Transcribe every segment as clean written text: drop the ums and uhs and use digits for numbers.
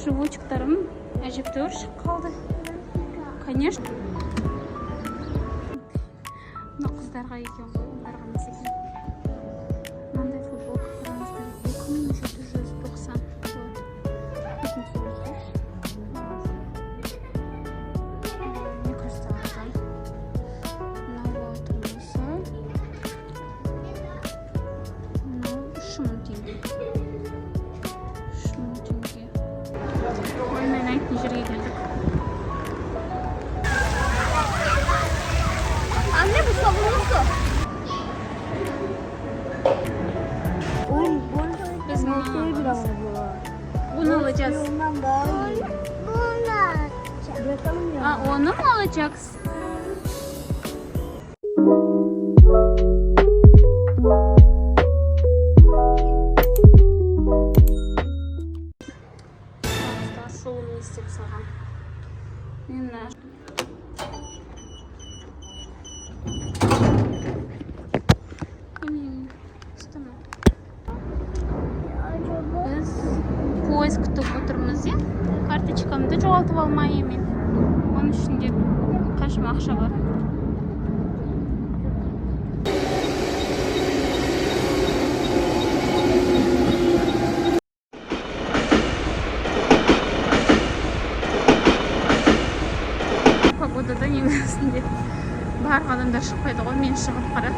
Животиктарым әжептәуір шығып қалды. Конечно. Мына қыздарға екен ғой, оларға емес екен. Мынандай футболка қараңыздар, 2790. Мне кажется, арзан. Мынау болатын болса, мынау 3000 теңге. 3000 теңге. Ой, мен айтқан жерге келдік. Anne bu sabunlusu. Biz bunu alacağız. Ondan daha iyi. Bırakalım ya. Aa, onu mu alacaksın? Шоуын істеп салған. Мен біз поезд күтіп отырмыз, е? Карточкамды жоғалтып алмайын. Оның ішінде қаншама ақша бар. Погодада негізінде барлық адамдар шықпайды ғой, мен шығып қара.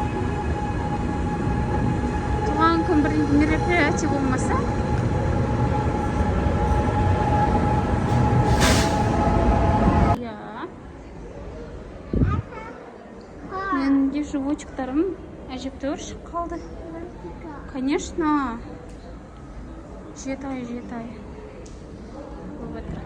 Туған күн бір мероприятие болмаса, менде животиктарым әжептәуір шығып қалды. Конечно. 7 ай. Болып жатыр.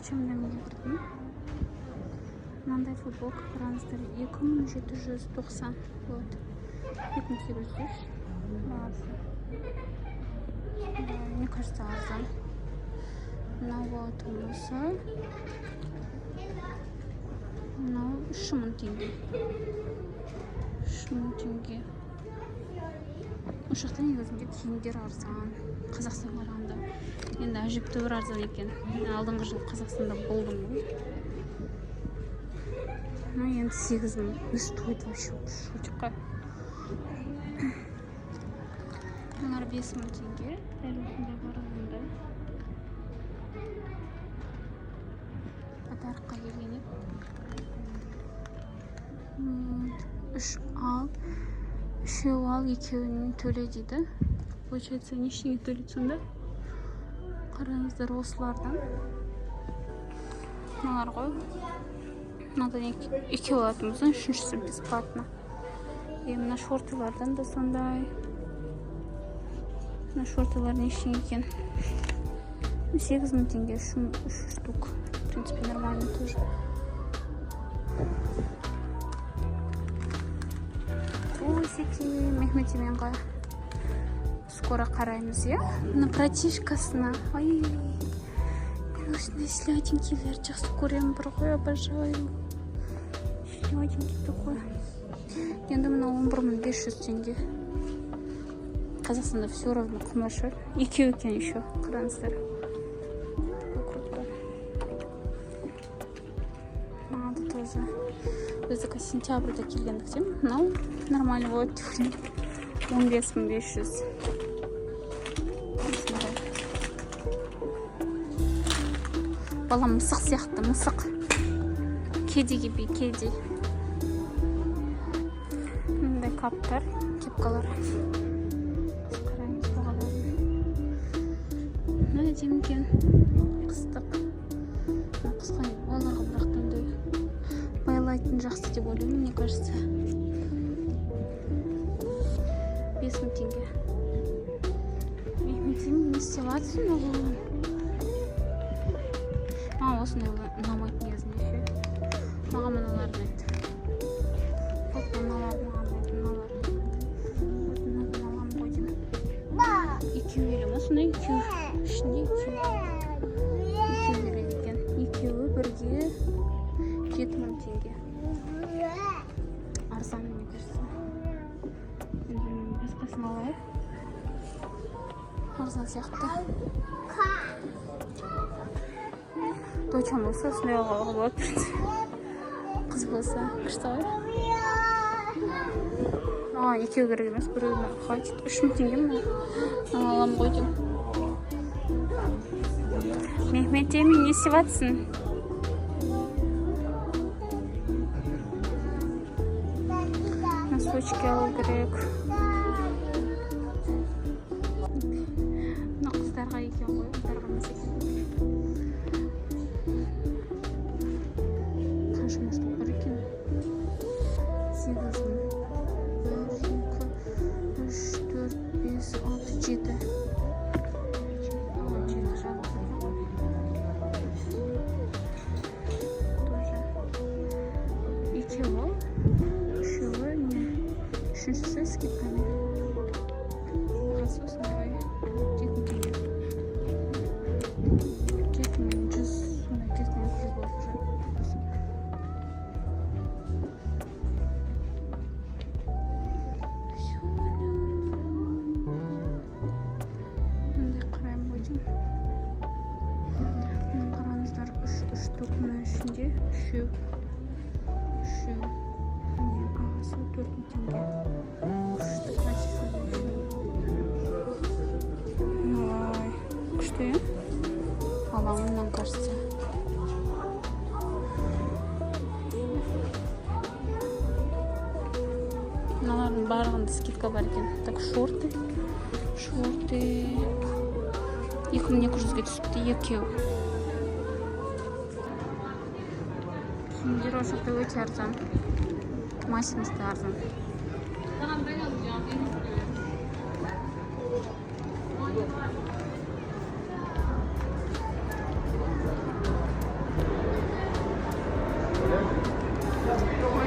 H&M-ге кірдім. Мынандай футболка қараңыздар, 2790. Вот. 2800. Мне кажется, арзан. Мынау болатын болса, мынау 3000 теңге. 3000 теңге. Осы жақта негізінде киімдер арзан. Қазақстанға қарағанда. Енді әжептәуір арзан екен. Мен алдыңғы жылы Қазақстанда болдым ғой. Ну, енді 8000. Не стоит вообще шутка. Мыналар 5000 теңге. Дәл осындай барғанда. Подаркқа келген еді. 3 ал, 2 ал, 2-ін төле дейді. Получается, нешеге төлейді сонда? Қараңыздар осылардан. Мыналар ғой. Мынадан 2 алатын болса, 3-шісі бесплатно. Мына шортылардан да сондай. Мына шортылар нешеге екен? 8000 теңге, 3 штук. В принципе, нормально тоже. Осеки, Мехметименға скоро қараймыз, е? Мына братишкасына. Ай, мен осындай сладенькийлер жақсы көремін, бір ғой, обожаю. Сладенький такой. Енді мына 11500 теңге. Қазақстанда все равно қымбат. Екеу екен еще, қараңыздар. Круто. Надо тоже. Біз сентябрьда келгендіктен, мынау нормально болады. 15500. Бала мысық сияқты, мысық. Кеди gibi, кеди. Мындай каптар, кепкалар. Қараңыз бағаларын. Мына демкен қыстық. Қысқа оларға бірақ ондай байлайтын жақсы деп ойлаймын, мне кажется. 5000 теңге. Мехметим не істеватсың оған? Осындай ұнамайды негізінде. Маған мыналарын айтты. Вот мыналар маған айтты, мыналар. Вот мыналарын қойдым. 2 үйлі ма осындай екеу ішінде екеу береді екен. Екеуі бірге 7000 теңге. Арзан, мне кажется. Басқасын алайық. Арзан сияқты. Дочам болса осындай алуға болады. Қыз болса күшті ғой. Екеу керек емес, біреуіне хватит. 3000 теңге ме? Аламын ғой деймін. Мехмет емей не істеватсың? Носочки алу керек. Мына қыздарға екен ғой, қыздарға емес екен. Қаншама штук бар екен? 8000. 1, 2, 3, 4, 5, 6, 7. Үшіншісі скидкамен. Қасы осындай 7000 теңге. 7100, сондай 7900 болып жүр. Мындай қараймын ғой деймін. Мына қараңыздар, 3 штук мына ішінде. Үшеу. Міне ағасы 4000 теңге. Күшті, аламын, нам кажется. Мыналардың барлығында скидка бар екен. Так, шорты 2200-ге түсіпті, екеу. Киімдер ошақта өте арзан. Масинасты арзан.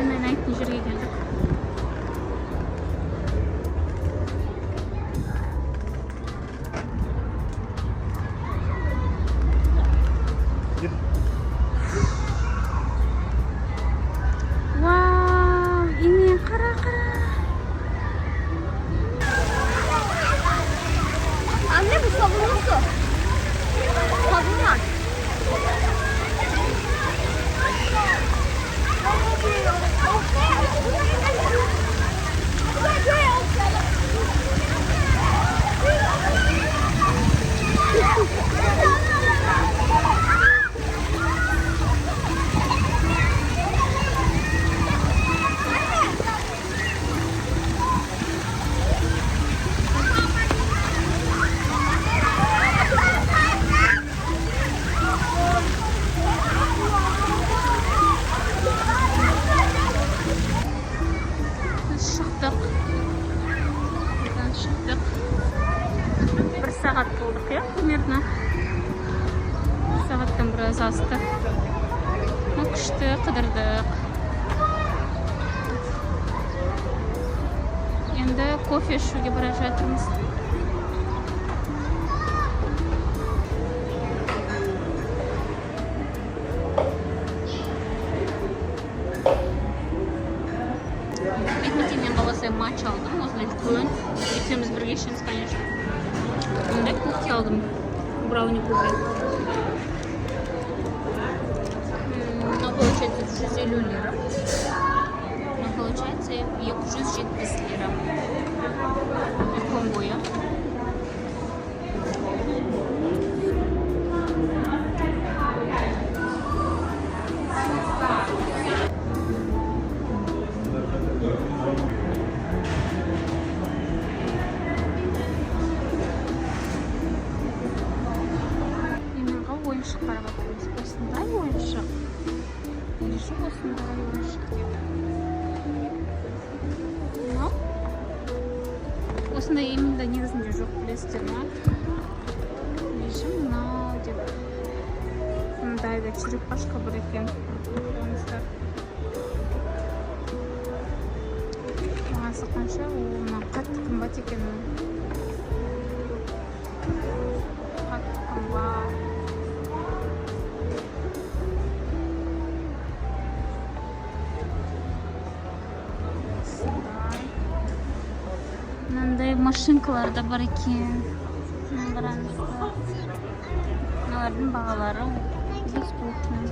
Мен айтын жерге келдік. Вау, ине қара. Anne bu sabunlu su. Sabun var. Шықтық. 1 сағат болдық, я, примерно. 1 сағаттан біраз асты. Күшті қыдырдық. Енді кофе ішуге бара жатырмыз. Мен қаласай матч алдым, осындай үлкен. Екеуміз бірге ішеміз, конечно. Мындай куки алдым, брауни куки. Но получается 150 лира. Но получается 270 лира. В комбоя. Oyuncak var bakıyoruz. Osындай oyuncak. Neresi osындай oyuncak diyor. No? Осындай именно негізінде жоқ, білесіздер ма? Режим мынау деп. Мындай да черепашка бар екен. Бағасы қанша? Ол қатты қымбат екен. maşınkalar da var ekan. Qarangizlar. Ularning бағалары 100 bo'lgan.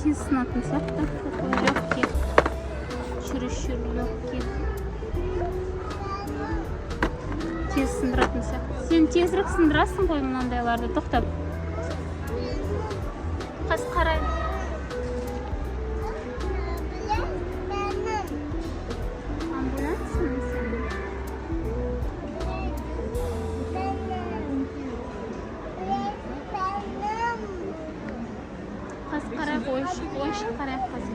Tez sınatmışlar da yok ki. Çürüşür yok ki. Tez sındıratmışlar. Sen tezrek sındırasın koy bunandaylarda to'xtab. Qaz qaray. Ambulansmı sen? Qaz qaray qo'yish qaray qaz.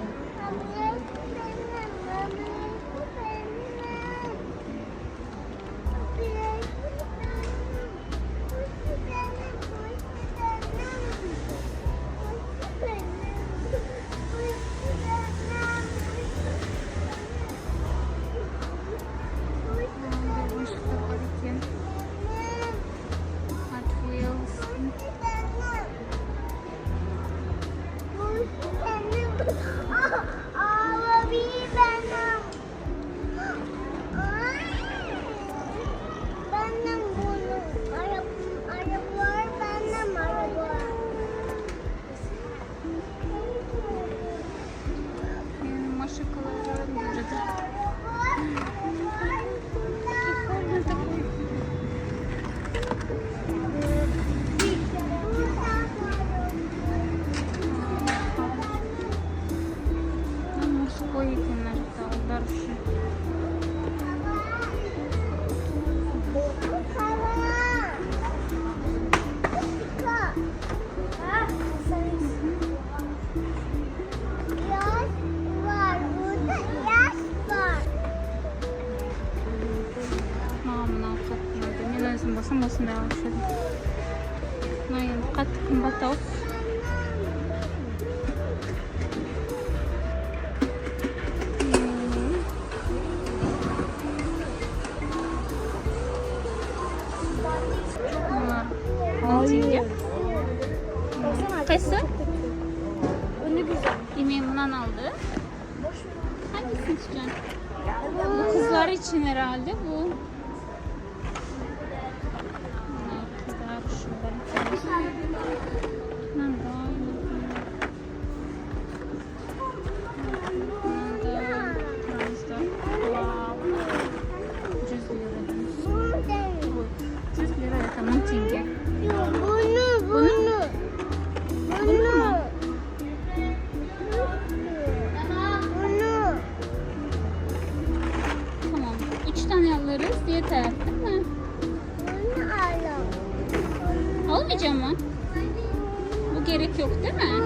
Olsun devam edelim. Nayın qattiq qimmat oldu. Hayır. Qaysi? Bu ne güzel. Yemeği bundan aldı. Hangisini istiyorsun? Bu kızlar için herhalde bu. Tamam. 3 tane alırız. Yeter değil mi? Almayacağım mı? Bu gerek yok değil mi?